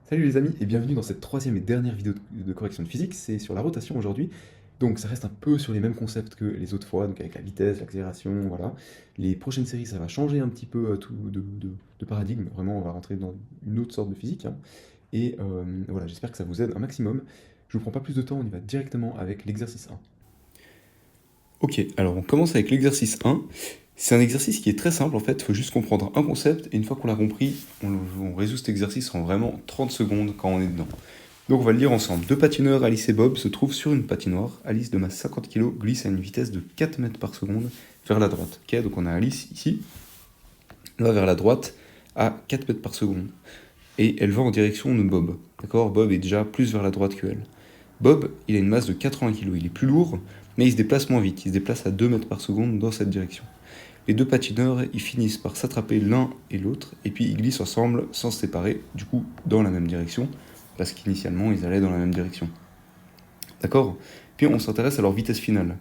Salut les amis et bienvenue dans cette troisième et dernière vidéo de correction de physique, c'est sur la rotation aujourd'hui. Donc ça reste un peu sur les mêmes concepts que les autres fois, donc avec la vitesse, l'accélération, voilà. Les prochaines séries ça va changer un petit peu tout de paradigme, vraiment on va rentrer dans une autre sorte de physique, hein. Et voilà, j'espère que ça vous aide un maximum. Je vous prends pas plus de temps, on y va directement avec l'exercice 1. Ok, alors on commence avec l'exercice 1. C'est un exercice qui est très simple en fait, il faut juste comprendre un concept, et une fois qu'on l'a compris, on résout cet exercice en vraiment 30 secondes quand on est dedans. Donc on va le lire ensemble. Deux patineurs, Alice et Bob, se trouvent sur une patinoire. Alice, de masse 50 kg, glisse à une vitesse de 4 mètres par seconde vers la droite. Ok, donc on a Alice ici, elle va vers la droite à 4 mètres par seconde. Et elle va en direction de Bob. D'accord, Bob est déjà plus vers la droite qu'elle. Bob, il a une masse de 80 kg, il est plus lourd, mais il se déplace moins vite, il se déplace à 2 mètres par seconde dans cette direction. Les deux patineurs, ils finissent par s'attraper l'un et l'autre, et puis ils glissent ensemble sans se séparer, du coup dans la même direction, parce qu'initialement ils allaient dans la même direction. D'accord? Puis on s'intéresse à leur vitesse finale.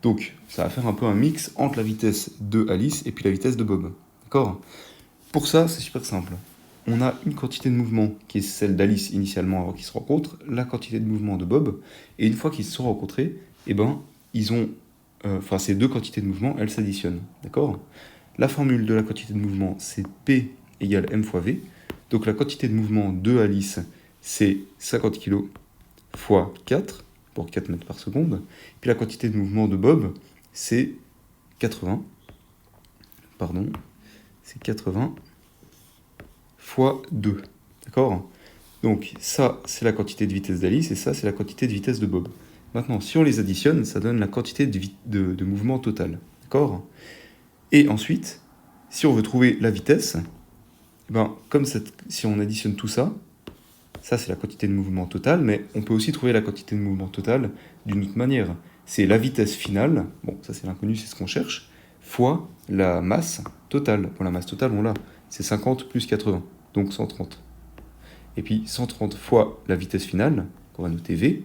Donc ça va faire un peu un mix entre la vitesse de Alice et puis la vitesse de Bob. D'accord? Pour ça, c'est super simple. On a une quantité de mouvement qui est celle d'Alice initialement avant qu'ils se rencontrent, la quantité de mouvement de Bob, et une fois qu'ils se sont rencontrés, eh ben, ils ont, ces deux quantités de mouvement, elles s'additionnent, d'accord? La formule de la quantité de mouvement, c'est P égale M fois V, donc la quantité de mouvement de Alice, c'est 50 kg fois 4, pour 4 mètres par seconde, puis la quantité de mouvement de Bob, c'est 80, pardon, c'est 80 fois 2. D'accord? Donc ça, c'est la quantité de vitesse d'Alice, et ça, c'est la quantité de vitesse de Bob. Maintenant, si on les additionne, ça donne la quantité de mouvement total. D'accord? Et ensuite, si on veut trouver la vitesse, ben, si on additionne tout ça, ça c'est la quantité de mouvement total, mais on peut aussi trouver la quantité de mouvement total d'une autre manière. C'est la vitesse finale, bon ça c'est l'inconnu, c'est ce qu'on cherche, fois la masse totale. Bon, la masse totale, on l'a, c'est 50 plus 80, donc 130. Et puis 130 fois la vitesse finale, qu'on va noter V,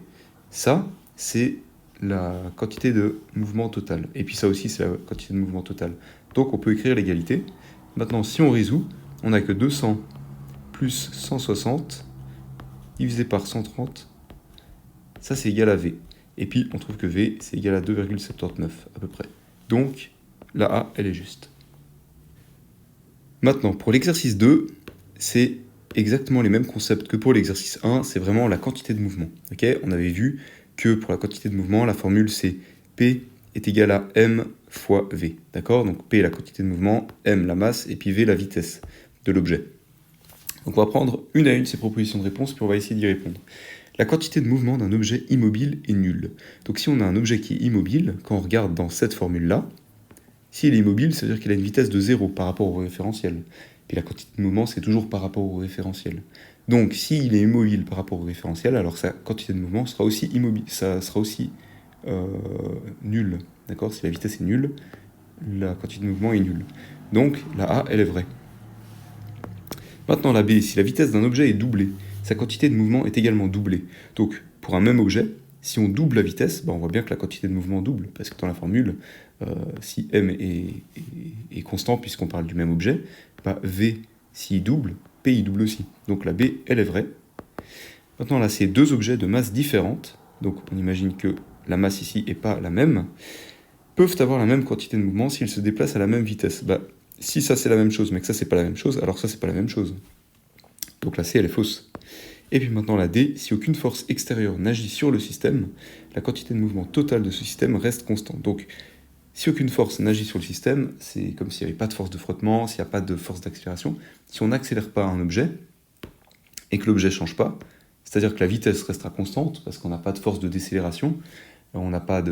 ça c'est la quantité de mouvement total. Et puis ça aussi c'est la quantité de mouvement total. Donc on peut écrire l'égalité. Maintenant si on résout, on n'a que 200 plus 160 divisé par 130, ça c'est égal à V. Et puis on trouve que V c'est égal à 2,79 à peu près. Donc la A elle est juste. Maintenant pour l'exercice 2, c'est exactement les mêmes concepts que pour l'exercice 1, c'est vraiment la quantité de mouvement. Okay, on avait vu que pour la quantité de mouvement, la formule c'est P est égal à M fois V. D'accord? Donc P est la quantité de mouvement, M la masse, et puis V la vitesse de l'objet. Donc on va prendre une à une ces propositions de réponse, puis on va essayer d'y répondre. La quantité de mouvement d'un objet immobile est nulle. Donc si on a un objet qui est immobile, quand on regarde dans cette formule-là, s'il est immobile, ça veut dire qu'il a une vitesse de 0 par rapport au référentiel. Puis la quantité de mouvement, c'est toujours par rapport au référentiel. Donc s'il est immobile par rapport au référentiel, alors sa quantité de mouvement sera aussi immobile, ça sera aussi nulle. D'accord? Si la vitesse est nulle, la quantité de mouvement est nulle. Donc la A, elle est vraie. Maintenant la B, si la vitesse d'un objet est doublée, sa quantité de mouvement est également doublée. Donc pour un même objet, si on double la vitesse, on voit bien que la quantité de mouvement double, parce que dans la formule, si m est constant puisqu'on parle du même objet, v s'il double, p il double aussi. Donc la B, elle est vraie. Maintenant là, c'est deux objets de masse différentes, donc on imagine que la masse ici n'est pas la même, peuvent avoir la même quantité de mouvement s'ils se déplacent à la même vitesse. Si ça c'est la même chose, mais que ça c'est pas la même chose, alors ça c'est pas la même chose. Donc la C elle est fausse. Et puis maintenant la D, si aucune force extérieure n'agit sur le système, la quantité de mouvement totale de ce système reste constante. Donc si aucune force n'agit sur le système, c'est comme s'il n'y avait pas de force de frottement, s'il n'y a pas de force d'accélération. Si on n'accélère pas un objet, et que l'objet ne change pas, c'est-à-dire que la vitesse restera constante, parce qu'on n'a pas de force de décélération, on n'a pas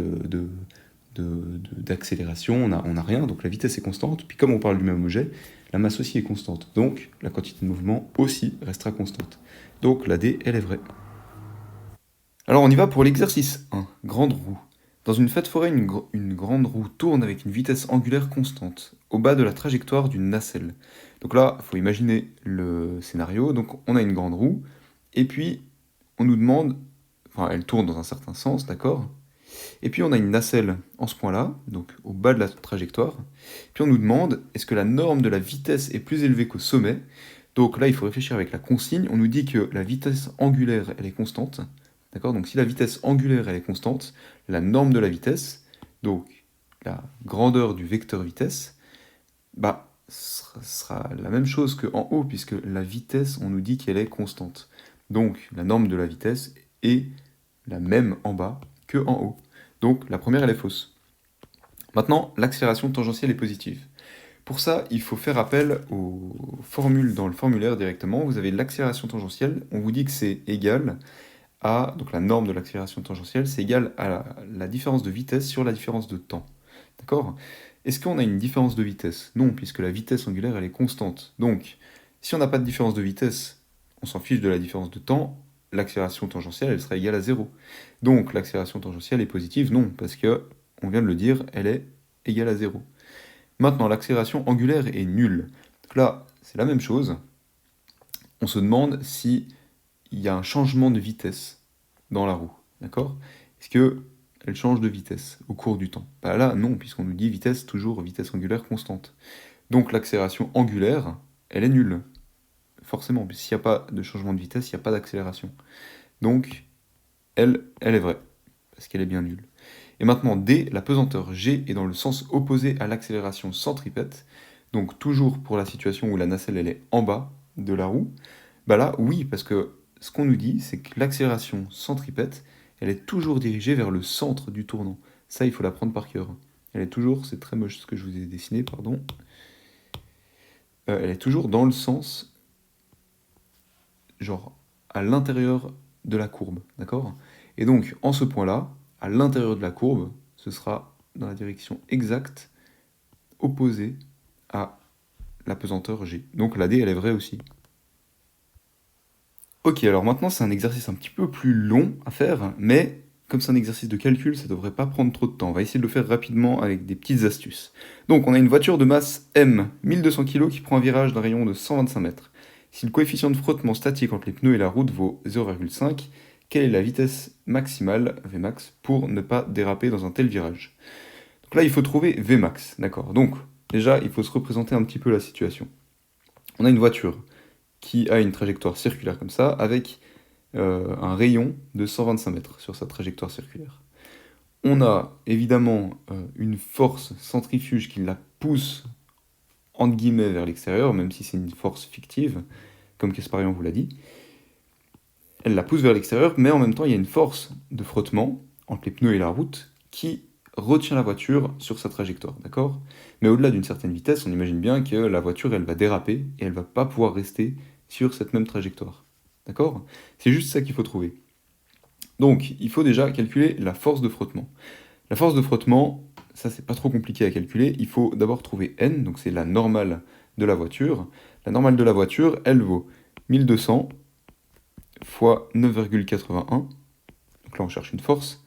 d'accélération, on n'a rien, donc la vitesse est constante. Puis comme on parle du même objet, la masse aussi est constante. Donc la quantité de mouvement aussi restera constante. Donc la D, elle est vraie. Alors on y va pour l'exercice 1, grande roue. Dans une fête forêt, une grande roue tourne avec une vitesse angulaire constante, au bas de la trajectoire d'une nacelle. Donc là, il faut imaginer le scénario. Donc on a une grande roue, et puis on nous demande, enfin elle tourne dans un certain sens, d'accord? Et puis on a une nacelle en ce point-là, donc au bas de la trajectoire. Puis on nous demande, est-ce que la norme de la vitesse est plus élevée qu'au sommet? Donc là, il faut réfléchir avec la consigne. On nous dit que la vitesse angulaire, elle est constante. D'accord? Donc si la vitesse angulaire, elle est constante, la norme de la vitesse, donc la grandeur du vecteur vitesse, bah, sera la même chose qu'en haut, puisque la vitesse, on nous dit qu'elle est constante. Donc la norme de la vitesse est la même en bas que en haut. Donc la première, elle est fausse. Maintenant, l'accélération tangentielle est positive. Pour ça, il faut faire appel aux formules dans le formulaire directement. Vous avez l'accélération tangentielle, on vous dit que c'est égal à, donc la norme de l'accélération tangentielle, c'est égal à la différence de vitesse sur la différence de temps. D'accord? Est-ce qu'on a une différence de vitesse? Non, puisque la vitesse angulaire, elle est constante. Donc, si on n'a pas de différence de vitesse, on s'en fiche de la différence de temps, l'accélération tangentielle, elle sera égale à 0. Donc, l'accélération tangentielle est positive? Non, parce que, on vient de le dire, elle est égale à 0. Maintenant, l'accélération angulaire est nulle. Donc là, c'est la même chose. On se demande s'il y a un changement de vitesse dans la roue. D'accord? Est-ce qu'elle change de vitesse au cours du temps? Bah là, non, puisqu'on nous dit vitesse, toujours vitesse angulaire constante. Donc l'accélération angulaire, elle est nulle. Forcément, s'il n'y a pas de changement de vitesse, il n'y a pas d'accélération. Donc, elle est vraie, parce qu'elle est bien nulle. Et maintenant, D, la pesanteur G est dans le sens opposé à l'accélération centripète. Donc toujours pour la situation où la nacelle elle est en bas de la roue. Bah là, oui, parce que ce qu'on nous dit, c'est que l'accélération centripète, elle est toujours dirigée vers le centre du tournant. Ça, il faut l'apprendre par cœur. Elle est toujours, c'est très moche ce que je vous ai dessiné, pardon. Elle est toujours dans le sens, genre, à l'intérieur de la courbe, d'accord? Et donc, en ce point-là, à l'intérieur de la courbe, ce sera dans la direction exacte opposée à la pesanteur G. Donc la D, elle est vraie aussi. Ok, alors maintenant c'est un exercice un petit peu plus long à faire, mais comme c'est un exercice de calcul, ça devrait pas prendre trop de temps. On va essayer de le faire rapidement avec des petites astuces. Donc on a une voiture de masse M, 1200 kg, qui prend un virage d'un rayon de 125 mètres. Si le coefficient de frottement statique entre les pneus et la route vaut 0,5, quelle est la vitesse maximale, Vmax, pour ne pas déraper dans un tel virage? Donc là, il faut trouver Vmax, d'accord? Donc, déjà, il faut se représenter un petit peu la situation. On a une voiture qui a une trajectoire circulaire comme ça, avec un rayon de 125 mètres sur sa trajectoire circulaire. On a évidemment une force centrifuge qui la pousse, entre guillemets, vers l'extérieur, même si c'est une force fictive, comme Kasparian vous l'a dit. Elle la pousse vers l'extérieur, mais en même temps, il y a une force de frottement entre les pneus et la route qui retient la voiture sur sa trajectoire, d'accord? Mais au-delà d'une certaine vitesse, on imagine bien que la voiture, elle va déraper et elle va pas pouvoir rester sur cette même trajectoire, d'accord? C'est juste ça qu'il faut trouver. Donc, il faut déjà calculer la force de frottement. La force de frottement, ça c'est pas trop compliqué à calculer, il faut d'abord trouver N, donc c'est la normale de la voiture. La normale de la voiture, elle vaut 1200 fois 9,81, donc là on cherche une force,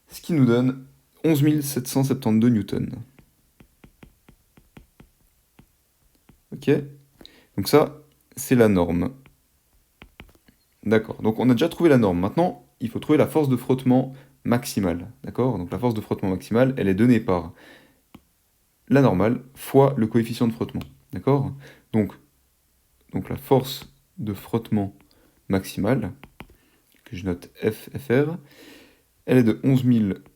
ce qui nous donne 11 772 newtons. Ok? Donc ça, c'est la norme. D'accord, donc on a déjà trouvé la norme. Maintenant, il faut trouver la force de frottement maximale. D'accord? Donc la force de frottement maximale, elle est donnée par la normale fois le coefficient de frottement. D'accord? Donc la force de frottement maximale, que je note FFR, elle est de 11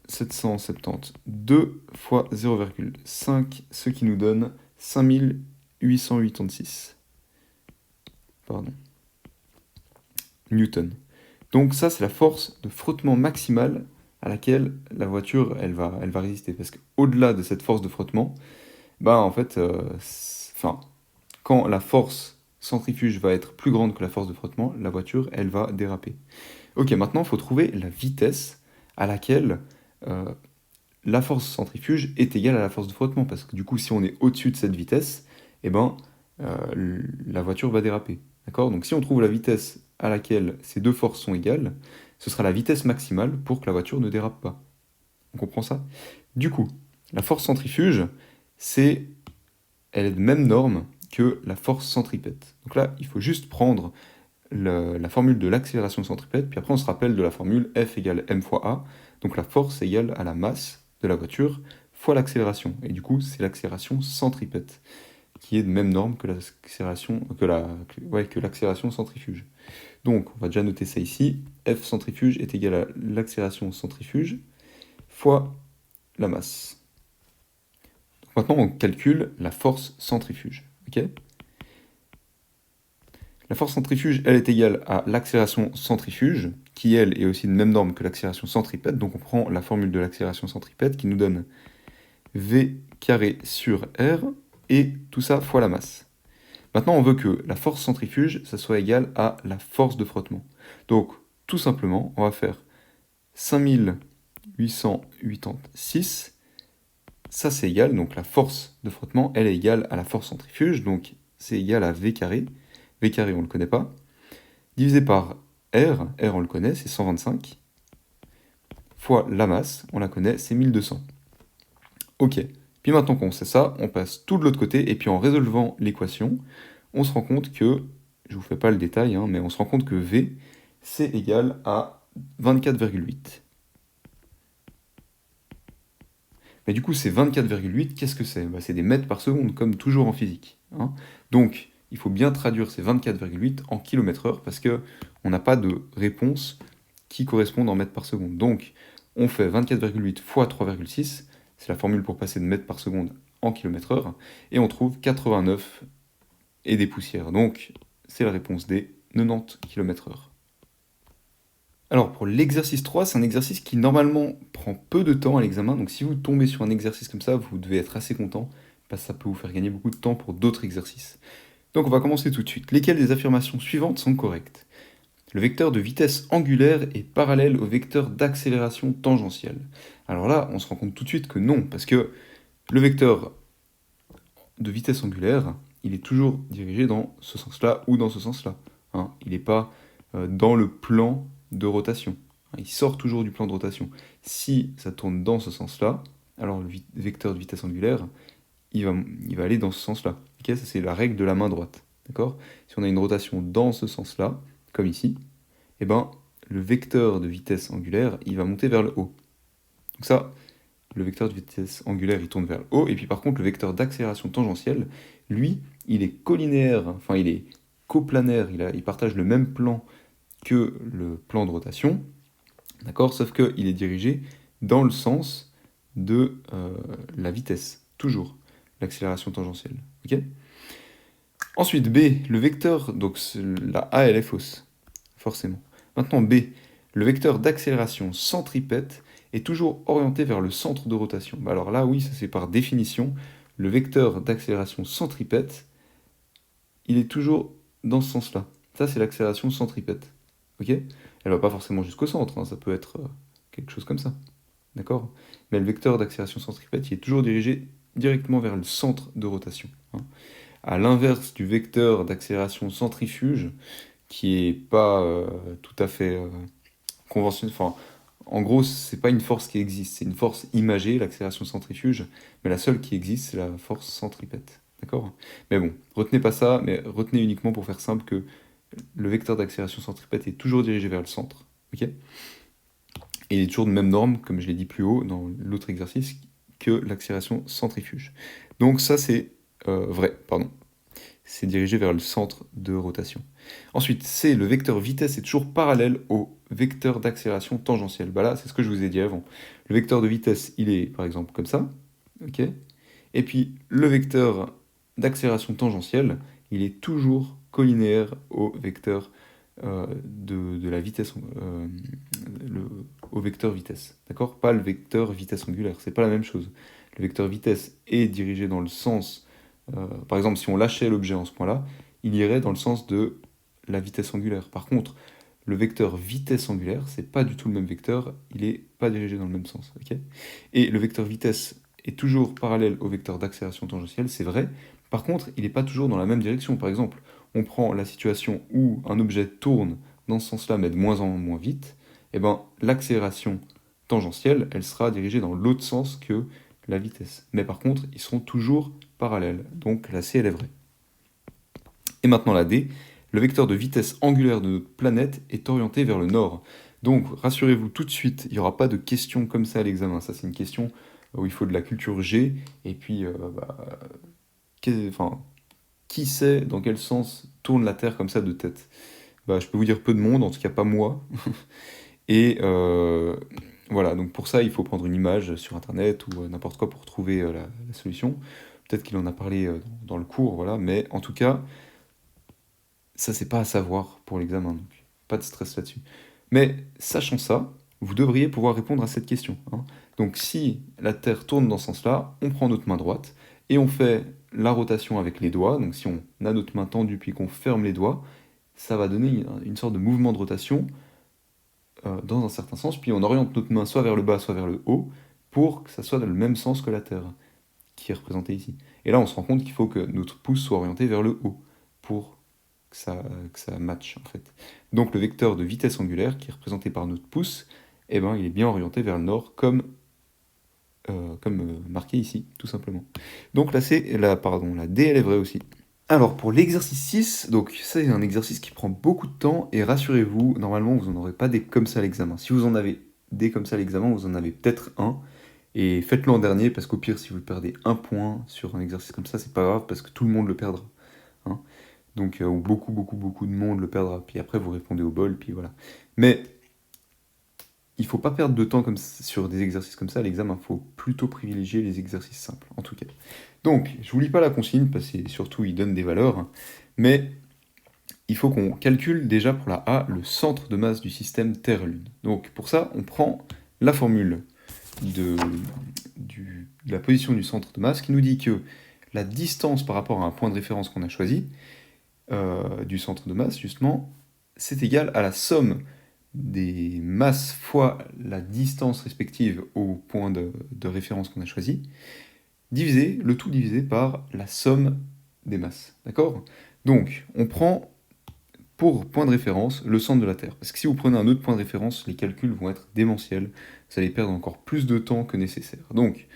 772 fois 0,5, ce qui nous donne 5886. Pardon. Newton. Donc ça, c'est la force de frottement maximale à laquelle la voiture, elle va résister. Parce qu'au-delà de cette force de frottement, bah en fait, quand la force centrifuge va être plus grande que la force de frottement, la voiture, elle va déraper. Ok, maintenant, il faut trouver la vitesse à laquelle la force centrifuge est égale à la force de frottement. Parce que du coup, si on est au-dessus de cette vitesse, eh ben, la voiture va déraper. D'accord? Donc si on trouve la vitesse à laquelle ces deux forces sont égales, ce sera la vitesse maximale pour que la voiture ne dérape pas. On comprend ça? Du coup, la force centrifuge, elle est de même norme que la force centripète. Donc là, il faut juste prendre la formule de l'accélération centripète, puis après on se rappelle de la formule F égale m fois a, donc la force égale à la masse de la voiture fois l'accélération, et du coup c'est l'accélération centripète. qui est de même norme que l'accélération centrifuge. Donc, on va déjà noter ça ici. F centrifuge est égal à l'accélération centrifuge fois la masse. Donc maintenant, on calcule la force centrifuge. Okay, la force centrifuge, elle est égale à l'accélération centrifuge, qui, elle, est aussi de même norme que l'accélération centripète. Donc on prend la formule de l'accélération centripète qui nous donne V carré sur R, et tout ça fois la masse. Maintenant, on veut que la force centrifuge, ça soit égal à la force de frottement. Donc, tout simplement, on va faire 5886. Ça, c'est égal, donc la force de frottement, elle est égale à la force centrifuge, donc c'est égal à V carré. V carré, on ne le connaît pas. Divisé par R, R on le connaît, c'est 125, fois la masse, on la connaît, c'est 1200. Ok, puis maintenant qu'on sait ça, on passe tout de l'autre côté, et puis en résolvant l'équation, on se rend compte que, je ne vous fais pas le détail, mais on se rend compte que V, c'est égal à 24,8. Mais du coup, c'est 24,8, qu'est-ce que c'est? C'est des mètres par seconde, comme toujours en physique. Donc, il faut bien traduire ces 24,8 en km/h, parce qu'on n'a pas de réponse qui corresponde en mètres par seconde. Donc, on fait 24,8 fois 3,6, c'est la formule pour passer de mètres par seconde en km/h, et on trouve 89 et des poussières. Donc, c'est la réponse D, 90 km/h. Alors, pour l'exercice 3, c'est un exercice qui normalement prend peu de temps à l'examen, donc si vous tombez sur un exercice comme ça, vous devez être assez content, parce que ça peut vous faire gagner beaucoup de temps pour d'autres exercices. Donc on va commencer tout de suite. Lesquelles des affirmations suivantes sont correctes? Le vecteur de vitesse angulaire est parallèle au vecteur d'accélération tangentielle. Alors là, on se rend compte tout de suite que non, parce que le vecteur de vitesse angulaire, il est toujours dirigé dans ce sens-là ou dans ce sens-là. Il n'est pas dans le plan de rotation. Il sort toujours du plan de rotation. Si ça tourne dans ce sens-là, alors le vecteur de vitesse angulaire, il va aller dans ce sens-là. Okay, ça, c'est la règle de la main droite. D'accord? Si on a une rotation dans ce sens-là, comme ici, eh ben, le vecteur de vitesse angulaire, il va monter vers le haut. Donc ça, le vecteur de vitesse angulaire, il tourne vers le haut. Et puis par contre, le vecteur d'accélération tangentielle, lui, il est collinéaire, enfin il est coplanaire, il partage le même plan que le plan de rotation, d'accord? Sauf qu'il est dirigé dans le sens de la vitesse, toujours, l'accélération tangentielle. Ok? Ensuite, B, le vecteur, donc la A, elle est fausse, forcément. Maintenant, B, le vecteur d'accélération centripète est toujours orienté vers le centre de rotation. Alors là, oui, ça c'est par définition, le vecteur d'accélération centripète, il est toujours dans ce sens-là. Ça, c'est l'accélération centripète. Ok? Elle va pas forcément jusqu'au centre, ça peut être quelque chose comme ça. D'accord? Mais le vecteur d'accélération centripète, il est toujours dirigé directement vers le centre de rotation. À l'inverse du vecteur d'accélération centrifuge, qui est pas tout à fait conventionnel. Enfin, en gros, c'est pas une force qui existe, c'est une force imagée, l'accélération centrifuge, mais la seule qui existe, c'est la force centripète. D'accord? Mais bon, retenez pas ça, mais retenez uniquement pour faire simple que le vecteur d'accélération centripète est toujours dirigé vers le centre. Ok? Et il est toujours de même norme, comme je l'ai dit plus haut dans l'autre exercice, que l'accélération centrifuge. Donc ça, c'est vrai, pardon. C'est dirigé vers le centre de rotation. Ensuite, C, le vecteur vitesse est toujours parallèle au vecteur d'accélération tangentielle. Bah là, c'est ce que je vous ai dit avant. Le vecteur de vitesse, il est par exemple comme ça. Ok? Et puis, le vecteur d'accélération tangentielle, il est toujours collinéaire au vecteur de la vitesse, au vecteur vitesse. D'accord? Pas le vecteur vitesse angulaire, c'est pas la même chose. Le vecteur vitesse est dirigé dans le sens, par exemple, si on lâchait l'objet en ce point-là, il irait dans le sens de la vitesse angulaire. Par contre, le vecteur vitesse angulaire, c'est pas du tout le même vecteur, il est pas dirigé dans le même sens. Okay? Et le vecteur vitesse est toujours parallèle au vecteur d'accélération tangentielle, c'est vrai. Par contre, il n'est pas toujours dans la même direction. Par exemple, on prend la situation où un objet tourne dans ce sens-là, mais de moins en moins vite, et ben l'accélération tangentielle, elle sera dirigée dans l'autre sens que la vitesse. Mais par contre, ils seront toujours parallèles. Donc la C, elle est vraie. Et maintenant la D, le vecteur de vitesse angulaire de notre planète est orienté vers le nord. Donc rassurez-vous tout de suite, il n'y aura pas de questions comme ça à l'examen. Ça, c'est une question où il faut de la culture G, et puis enfin, qui sait dans quel sens tourne la Terre comme ça de tête? Bah, je peux vous dire peu de monde, en tout cas pas moi. Et voilà, donc pour ça, il faut prendre une image sur internet ou n'importe quoi pour trouver la solution. Peut-être qu'il en a parlé dans le cours, voilà, mais en tout cas, ça, c'est pas à savoir pour l'examen, donc pas de stress là-dessus. Mais sachant ça, vous devriez pouvoir répondre à cette question, hein. Donc si la Terre tourne dans ce sens-là, on prend notre main droite et on fait la rotation avec les doigts. Donc si on a notre main tendue puis qu'on ferme les doigts, ça va donner une sorte de mouvement de rotation dans un certain sens, puis on oriente notre main soit vers le bas, soit vers le haut, pour que ça soit dans le même sens que la Terre, qui est représentée ici. Et là, on se rend compte qu'il faut que notre pouce soit orienté vers le haut, pour que ça matche, en fait. Donc le vecteur de vitesse angulaire, qui est représenté par notre pouce, eh ben, il est bien orienté vers le nord, comme marqué ici, tout simplement. Donc la D, elle est vraie aussi. Alors, pour l'exercice 6, donc ça c'est un exercice qui prend beaucoup de temps, et rassurez-vous, normalement vous n'en aurez pas des comme ça à l'examen. Si vous en avez des comme ça à l'examen, vous en avez peut-être un, et faites-le en dernier, parce qu'au pire, si vous perdez un point sur un exercice comme ça, c'est pas grave, parce que tout le monde le perdra, hein. Donc, ou beaucoup de monde le perdra, puis après vous répondez au bol, puis voilà. Mais il faut pas perdre de temps sur des exercices comme ça à l'examen, il faut plutôt privilégier les exercices simples, en tout cas. Donc, je vous lis pas la consigne, parce que surtout il donne des valeurs, hein, mais il faut qu'on calcule déjà pour la A le centre de masse du système Terre-Lune. Donc pour ça, on prend la formule de la position du centre de masse qui nous dit que la distance par rapport à un point de référence qu'on a choisi, du centre de masse justement, c'est égal à la somme des masses fois la distance respective au point de référence qu'on a choisi, le tout divisé par la somme des masses. D'accord? Donc, on prend pour point de référence le centre de la Terre. Parce que si vous prenez un autre point de référence, les calculs vont être démentiels. Vous allez perdre encore plus de temps que nécessaire. Donc,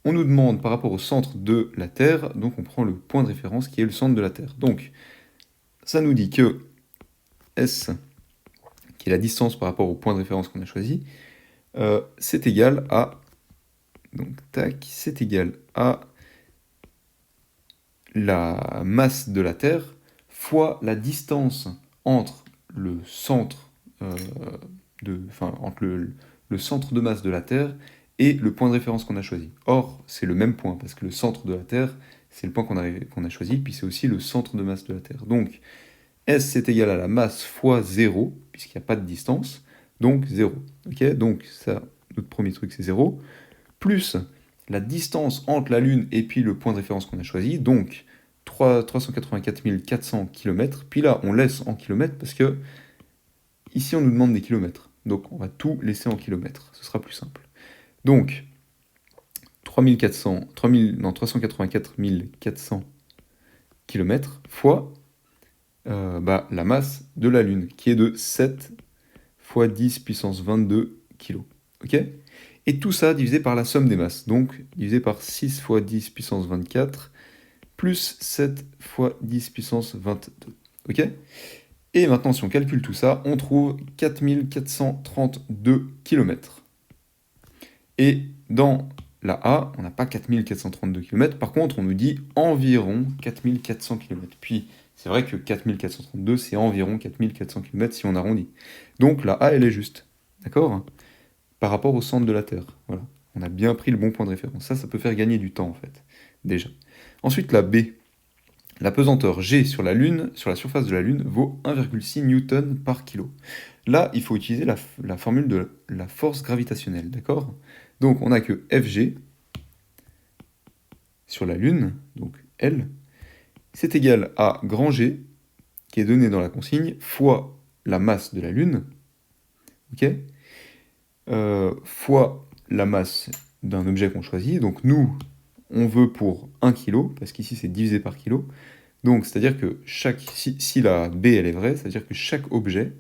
on nous demande par rapport au centre de la Terre, donc on prend le point de référence qui est le centre de la Terre. Donc, ça nous dit que S, qui est la distance par rapport au point de référence qu'on a choisi, c'est égal à... Donc, tac, c'est égal à la masse de la Terre fois la distance entre le centre entre le centre de masse de la Terre et le point de référence qu'on a choisi. Or, c'est le même point, parce que le centre de la Terre, c'est le point qu'on a choisi, puis c'est aussi le centre de masse de la Terre. Donc, S, c'est égal à la masse fois 0, puisqu'il n'y a pas de distance, donc 0. Okay, donc, ça, notre premier truc, c'est 0, plus la distance entre la Lune et puis le point de référence qu'on a choisi, donc 384 400 km, puis là, on laisse en kilomètres, parce que ici, on nous demande des kilomètres. Donc, on va tout laisser en kilomètres. Ce sera plus simple. Donc, 384 400 km fois la masse de la Lune, qui est de 7 fois 10 puissance 22 kg. Ok? Et tout ça divisé par la somme des masses. Donc, divisé par 6 fois 10 puissance 24, plus 7 fois 10 puissance 22. Ok? Et maintenant, si on calcule tout ça, on trouve 4432 km. Et dans la A, on n'a pas 4432 km, par contre, on nous dit environ 4400 km. Puis, c'est vrai que 4432, c'est environ 4400 km si on arrondit. Donc, la A, elle est juste. D'accord? Par rapport au centre de la Terre. Voilà. On a bien pris le bon point de référence. Ça peut faire gagner du temps, en fait. Déjà. Ensuite, la B. La pesanteur G sur la Lune, sur la surface de la Lune, vaut 1,6 Newton par kilo. Là, il faut utiliser la formule de la force gravitationnelle, d'accord? Donc, on a que Fg sur la Lune, donc L, c'est égal à grand G, qui est donné dans la consigne, fois la masse de la Lune, ok? Fois la masse d'un objet qu'on choisit. Donc, nous, on veut pour 1 kg, parce qu'ici, c'est divisé par kilo. Donc, c'est-à-dire que si la B, elle est vraie, c'est-à-dire que chaque objet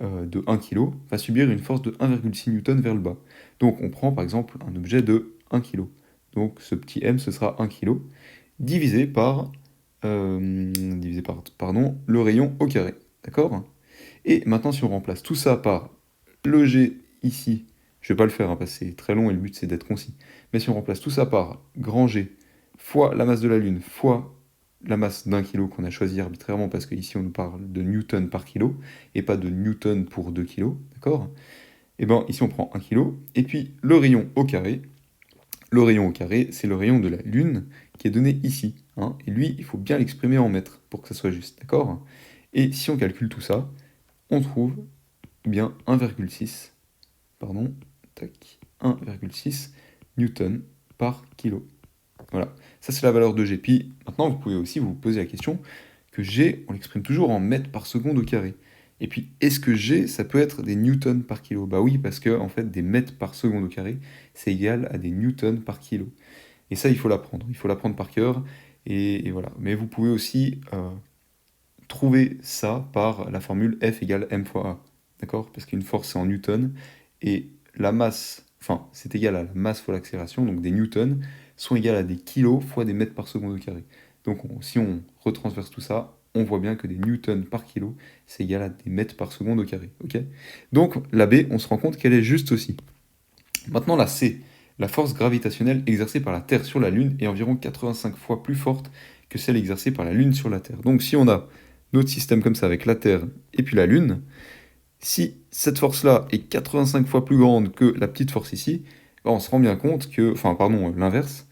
de 1 kg va subir une force de 1,6 N vers le bas. Donc, on prend par exemple un objet de 1 kg. Donc, ce petit m, ce sera 1 kg, divisé par le rayon au carré. D'accord? Et maintenant, si on remplace tout ça par le g ici, je ne vais pas le faire, hein, parce que c'est très long et le but c'est d'être concis. Mais si on remplace tout ça par grand G fois la masse de la Lune fois la masse d'un kilo qu'on a choisi arbitrairement parce qu'ici on nous parle de newton par kilo et pas de newton pour 2 kilos, d'accord? Et bien ici on prend 1 kilo, et puis le rayon au carré. Le rayon au carré, c'est le rayon de la Lune qui est donné ici, hein, et lui, il faut bien l'exprimer en mètres pour que ça soit juste, d'accord? Et si on calcule tout ça, on trouve bien 1,6, pardon, tac, 1,6 newton par kilo. Voilà, ça c'est la valeur de G. Puis maintenant, vous pouvez aussi vous poser la question que G, on l'exprime toujours en mètres par seconde au carré. Et puis, est-ce que G, ça peut être des newtons par kilo? Bah oui, parce que en fait, des mètres par seconde au carré, c'est égal à des newtons par kilo. Et ça, il faut l'apprendre. Il faut l'apprendre par cœur. Et voilà. Mais vous pouvez aussi trouver ça par la formule F égale m fois A. D'accord? Parce qu'une force, c'est en newtons. Et la masse, enfin, c'est égal à la masse fois l'accélération, donc des newtons, sont égales à des kilos fois des mètres par seconde au carré. Donc si on retransverse tout ça, on voit bien que des newtons par kilo, c'est égal à des mètres par seconde au carré. Ok? Donc la B, on se rend compte qu'elle est juste aussi. Maintenant la C, la force gravitationnelle exercée par la Terre sur la Lune est environ 85 fois plus forte que celle exercée par la Lune sur la Terre. Donc si on a notre système comme ça avec la Terre et puis la Lune, si cette force-là est 85 fois plus grande que la petite force ici, ben on se rend bien compte que, enfin pardon, l'inverse,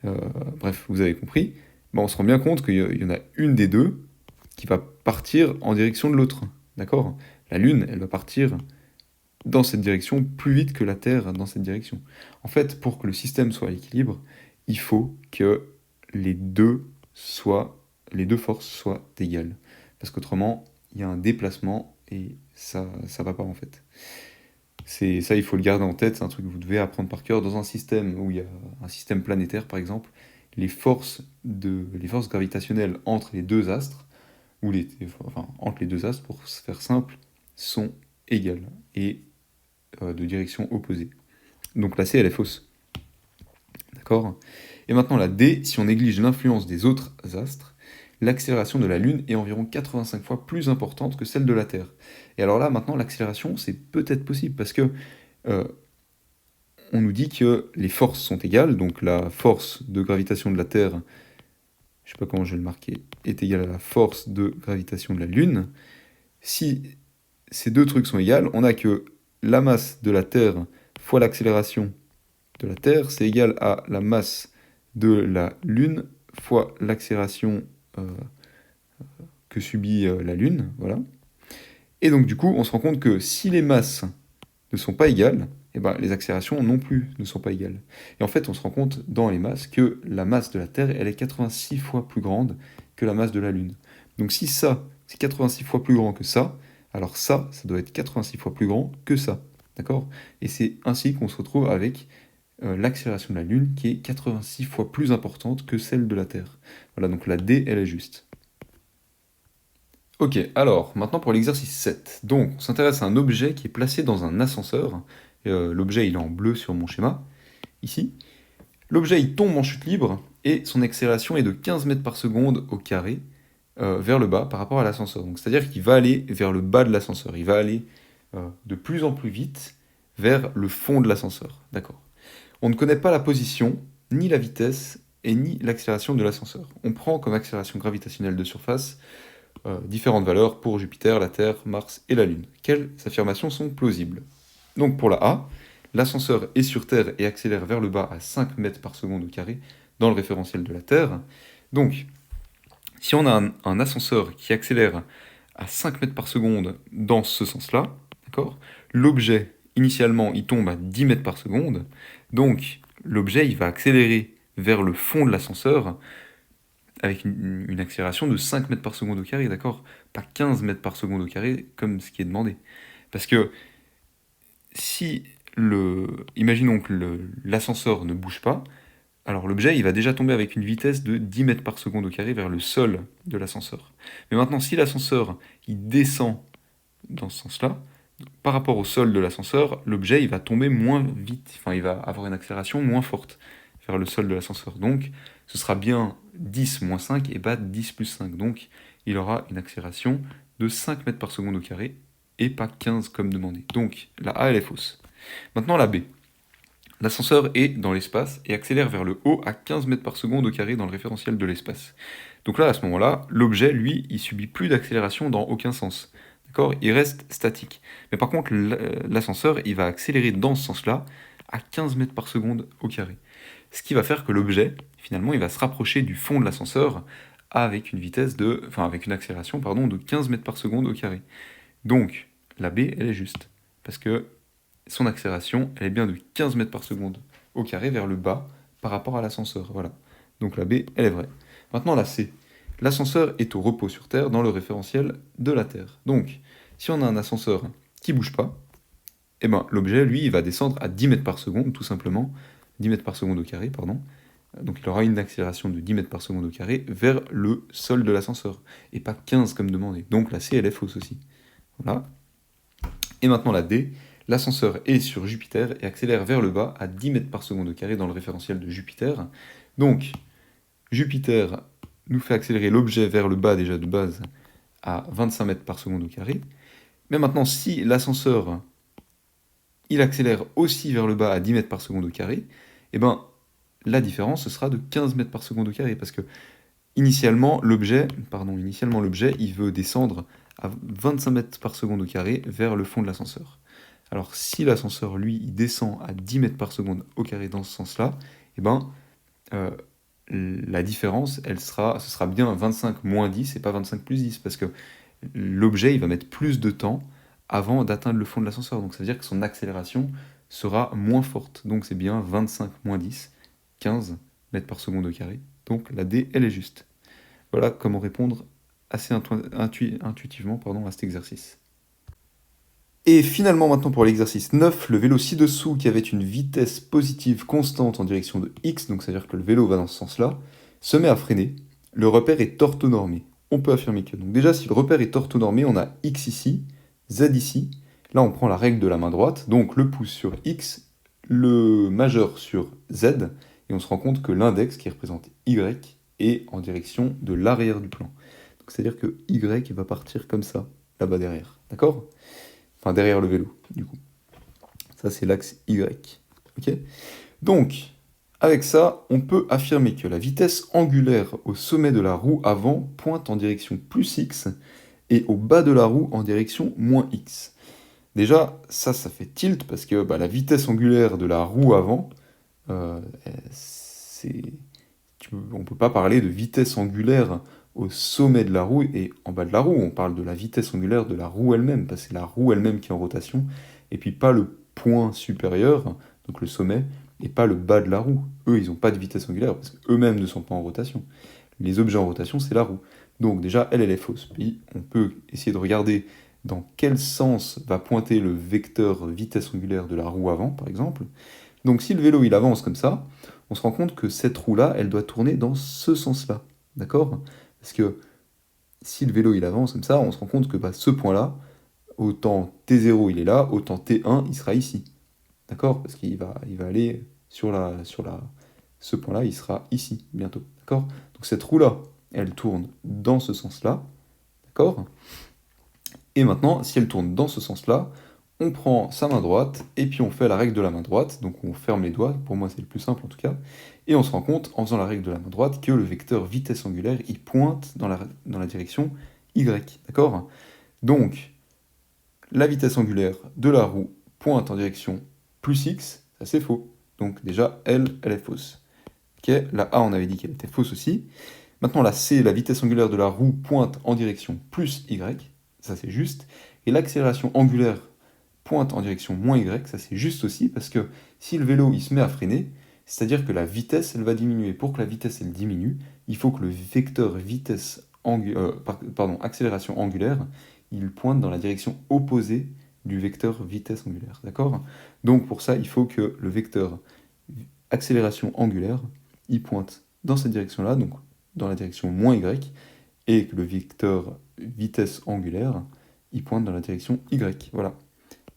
bref, vous avez compris, ben on se rend bien compte qu'il y en a une des deux qui va partir en direction de l'autre, d'accord? La Lune, elle va partir dans cette direction plus vite que la Terre dans cette direction. En fait, pour que le système soit à l'équilibre, il faut que les deux forces soient égales. Parce qu'autrement, il y a un déplacement et ça va pas en fait. C'est ça, il faut le garder en tête, c'est un truc que vous devez apprendre par cœur. Dans un système où il y a un système planétaire par exemple, les forces gravitationnelles entre les deux astres, entre les deux astres pour se faire simple, sont égales et de direction opposée. Donc la C, elle est fausse. D'accord? Et maintenant la D, si on néglige l'influence des autres astres, l'accélération de la Lune est environ 85 fois plus importante que celle de la Terre. Et alors là, maintenant, l'accélération, c'est peut-être possible, parce que on nous dit que les forces sont égales, donc la force de gravitation de la Terre, je sais pas comment je vais le marquer, est égale à la force de gravitation de la Lune. Si ces deux trucs sont égales, on a que la masse de la Terre fois l'accélération de la Terre, c'est égal à la masse de la Lune fois l'accélération que subit la Lune, voilà. Et donc du coup, on se rend compte que si les masses ne sont pas égales, eh ben, les accélérations non plus ne sont pas égales. Et en fait, on se rend compte dans les masses que la masse de la Terre, elle est 86 fois plus grande que la masse de la Lune. Donc si ça, c'est 86 fois plus grand que ça, alors ça doit être 86 fois plus grand que ça. D'accord? Et c'est ainsi qu'on se retrouve avec l'accélération de la Lune qui est 86 fois plus importante que celle de la Terre. Voilà, donc la D, elle est juste. Ok, alors, maintenant pour l'exercice 7. Donc, on s'intéresse à un objet qui est placé dans un ascenseur. L'objet, il est en bleu sur mon schéma, ici. L'objet, il tombe en chute libre, et son accélération est de 15 mètres par seconde au carré, vers le bas par rapport à l'ascenseur. Donc, c'est-à-dire qu'il va aller vers le bas de l'ascenseur. Il va aller de plus en plus vite vers le fond de l'ascenseur. D'accord. On ne connaît pas la position, ni la vitesse, et ni l'accélération de l'ascenseur. On prend comme accélération gravitationnelle de surface différentes valeurs pour Jupiter, la Terre, Mars et la Lune. Quelles affirmations sont plausibles? Donc pour la A, l'ascenseur est sur Terre et accélère vers le bas à 5 mètres par seconde au carré dans le référentiel de la Terre. Donc, si on a un ascenseur qui accélère à 5 mètres par seconde dans ce sens-là, d'accord, l'objet, initialement, il tombe à 10 mètres par seconde, donc l'objet, il va accélérer vers le fond de l'ascenseur avec une accélération de 5 mètres par seconde au carré, d'accord? Pas 15 mètres par seconde au carré, comme ce qui est demandé. Parce que si imaginons que l'ascenseur ne bouge pas, alors l'objet, il va déjà tomber avec une vitesse de 10 mètres par seconde au carré vers le sol de l'ascenseur. Mais maintenant, si l'ascenseur, il descend dans ce sens-là, par rapport au sol de l'ascenseur, l'objet, il va tomber moins vite, enfin, il va avoir une accélération moins forte vers le sol de l'ascenseur. Donc, ce sera bien 10 moins 5 et pas 10 plus 5. Donc, il aura une accélération de 5 mètres par seconde au carré et pas 15 comme demandé. Donc, la A, elle est fausse. Maintenant, la B. L'ascenseur est dans l'espace et accélère vers le haut à 15 mètres par seconde au carré dans le référentiel de l'espace. Donc là, à ce moment-là, l'objet, lui, il subit plus d'accélération dans aucun sens. D'accord? Il reste statique. Mais par contre, l'ascenseur, il va accélérer dans ce sens-là à 15 mètres par seconde au carré. Ce qui va faire que l'objet, finalement, il va se rapprocher du fond de l'ascenseur avec une avec une accélération, pardon, de 15 mètres par seconde au carré. Donc, la B, elle est juste. Parce que son accélération, elle est bien de 15 mètres par seconde au carré vers le bas par rapport à l'ascenseur. Voilà. Donc la B, elle est vraie. Maintenant la C. L'ascenseur est au repos sur Terre dans le référentiel de la Terre. Donc, si on a un ascenseur qui ne bouge pas, eh ben, l'objet, lui, il va descendre à 10 mètres par seconde, tout simplement. 10 mètres par seconde au carré, pardon. Donc il aura une accélération de 10 mètres par seconde au carré vers le sol de l'ascenseur, et pas 15 comme demandé. Donc la C, elle est fausse aussi. Voilà. Et maintenant la D, l'ascenseur est sur Jupiter et accélère vers le bas à 10 mètres par seconde au carré dans le référentiel de Jupiter. Donc Jupiter nous fait accélérer l'objet vers le bas déjà de base à 25 mètres par seconde au carré. Mais maintenant, si l'ascenseur il accélère aussi vers le bas à 10 mètres par seconde au carré, eh ben, la différence ce sera de 15 mètres par seconde au carré, parce que initialement l'objet, il veut descendre à 25 mètres par seconde au carré vers le fond de l'ascenseur. Alors si l'ascenseur, lui, il descend à 10 mètres par seconde au carré dans ce sens-là, eh ben, la différence, ce sera bien 25 moins 10 et pas 25 plus 10, parce que l'objet, il va mettre plus de temps avant d'atteindre le fond de l'ascenseur. Donc ça veut dire que son accélération sera moins forte. Donc c'est bien 25 moins 10, 15 mètres par seconde au carré. Donc la D, elle est juste. Voilà comment répondre assez intuitivement à cet exercice. Et finalement, maintenant pour l'exercice 9, le vélo ci-dessous qui avait une vitesse positive constante en direction de x, donc c'est-à-dire que le vélo va dans ce sens-là, se met à freiner. Le repère est orthonormé. On peut affirmer que. Donc déjà, si le repère est orthonormé, on a x ici, z ici. Là, on prend la règle de la main droite, donc le pouce sur x, le majeur sur z, et on se rend compte que l'index qui représente y est en direction de l'arrière du plan. Donc c'est-à-dire que y va partir comme ça, là-bas derrière. D'accord ? Enfin, derrière le vélo, du coup. Ça, c'est l'axe Y. Ok ? Donc, avec ça, on peut affirmer que la vitesse angulaire au sommet de la roue avant pointe en direction plus x et au bas de la roue en direction moins x. Déjà, ça fait tilt parce que la vitesse angulaire de la roue avant, on ne peut pas parler de vitesse angulaire au sommet de la roue et en bas de la roue. On parle de la vitesse angulaire de la roue elle-même, parce que c'est la roue elle-même qui est en rotation, et puis pas le point supérieur, donc le sommet, et pas le bas de la roue. Eux, ils n'ont pas de vitesse angulaire, parce qu'eux-mêmes ne sont pas en rotation. Les objets en rotation, c'est la roue. Donc déjà, elle est fausse. Puis on peut essayer de regarder dans quel sens va pointer le vecteur vitesse angulaire de la roue avant, par exemple. Donc si le vélo, il avance comme ça, on se rend compte que cette roue-là, elle doit tourner dans ce sens-là. D'accord ? Parce que si le vélo il avance comme ça, on se rend compte que ce point-là, autant T0 il est là, autant T1 il sera ici. D'accord? Parce qu'il va aller ce point-là, il sera ici bientôt. D'accord? Donc cette roue-là, elle tourne dans ce sens-là. D'accord? Et maintenant, si elle tourne dans ce sens-là, on prend sa main droite et puis on fait la règle de la main droite. Donc on ferme les doigts, pour moi c'est le plus simple en tout cas. Et on se rend compte, en faisant la règle de la main droite, que le vecteur vitesse angulaire, il pointe dans la direction y. D'accord? Donc, la vitesse angulaire de la roue pointe en direction plus x, ça c'est faux. Donc déjà, elle est fausse. Ok, la A, on avait dit qu'elle était fausse aussi. Maintenant, la C, la vitesse angulaire de la roue pointe en direction plus y, ça c'est juste. Et l'accélération angulaire pointe en direction moins y, ça c'est juste aussi, parce que si le vélo il se met à freiner, c'est-à-dire que la vitesse elle va diminuer. Pour que la vitesse elle diminue, il faut que le vecteur accélération angulaire, il pointe dans la direction opposée du vecteur vitesse angulaire. D'accord? Donc pour ça, il faut que le vecteur accélération angulaire, il pointe dans cette direction-là, donc dans la direction moins y, et que le vecteur vitesse angulaire, il pointe dans la direction y. Voilà.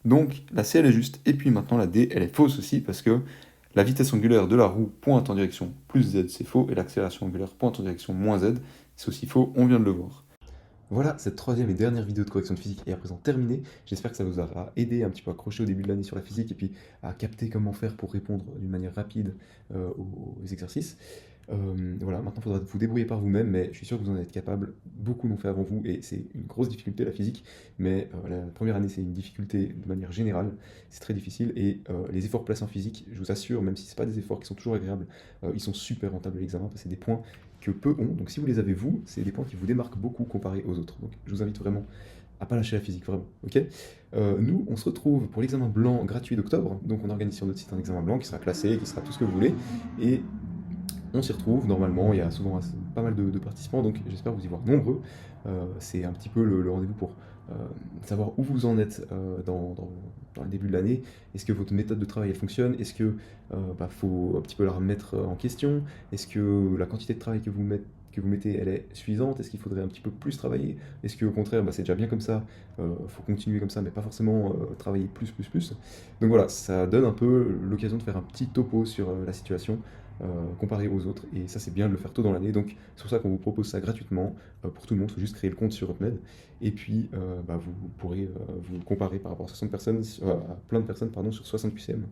Donc la C elle est juste, et puis maintenant la D elle est fausse aussi, parce que la vitesse angulaire de la roue pointe en direction plus Z, c'est faux, et l'accélération angulaire pointe en direction moins Z, c'est aussi faux, on vient de le voir. Voilà, cette troisième et dernière vidéo de correction de physique est à présent terminée. J'espère que ça vous aura aidé un petit peu à accrocher au début de l'année sur la physique et puis à capter comment faire pour répondre d'une manière rapide aux exercices. Voilà, maintenant il faudra vous débrouiller par vous-même, mais je suis sûr que vous en êtes capable. Beaucoup l'ont fait avant vous et c'est une grosse difficulté la physique, mais la première année c'est une difficulté de manière générale, c'est très difficile et les efforts placés en physique, je vous assure, même si ce pas des efforts qui sont toujours agréables, ils sont super rentables à l'examen parce que c'est des points que peu ont. Donc si vous les avez vous, c'est des points qui vous démarquent beaucoup comparé aux autres. Donc je vous invite vraiment à pas lâcher la physique, vraiment. Ok. Nous, on se retrouve pour l'examen blanc gratuit d'octobre. Donc on organise sur notre site un examen blanc qui sera classé, qui sera tout ce que vous voulez. Et on s'y retrouve, normalement, il y a souvent pas mal de participants, donc j'espère vous y voir nombreux. C'est un petit peu le rendez-vous pour savoir où vous en êtes dans le début de l'année. Est-ce que votre méthode de travail elle fonctionne? Est-ce que faut un petit peu la remettre en question? Est-ce que la quantité de travail que vous mettez, elle est suffisante? Est-ce qu'il faudrait un petit peu plus travailler? Est-ce qu'au contraire, c'est déjà bien comme ça, faut continuer comme ça, mais pas forcément travailler plus? Donc voilà, ça donne un peu l'occasion de faire un petit topo sur la situation comparé aux autres, et ça c'est bien de le faire tôt dans l'année, donc c'est pour ça qu'on vous propose ça gratuitement pour tout le monde. Il faut juste créer le compte sur UpMed, et puis vous pourrez vous comparer par rapport à 60 personnes, à plein de personnes pardon, sur 60 QCM.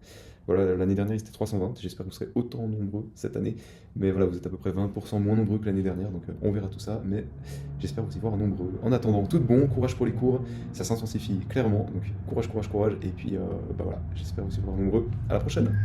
Voilà, l'année dernière ils étaient 320, j'espère que vous serez autant nombreux cette année, mais voilà, vous êtes à peu près 20% moins nombreux que l'année dernière, donc on verra tout ça, mais j'espère vous y voir nombreux. En attendant, tout de bon, courage pour les cours, ça s'intensifie clairement, donc courage, et puis voilà, j'espère vous y voir nombreux. À la prochaine.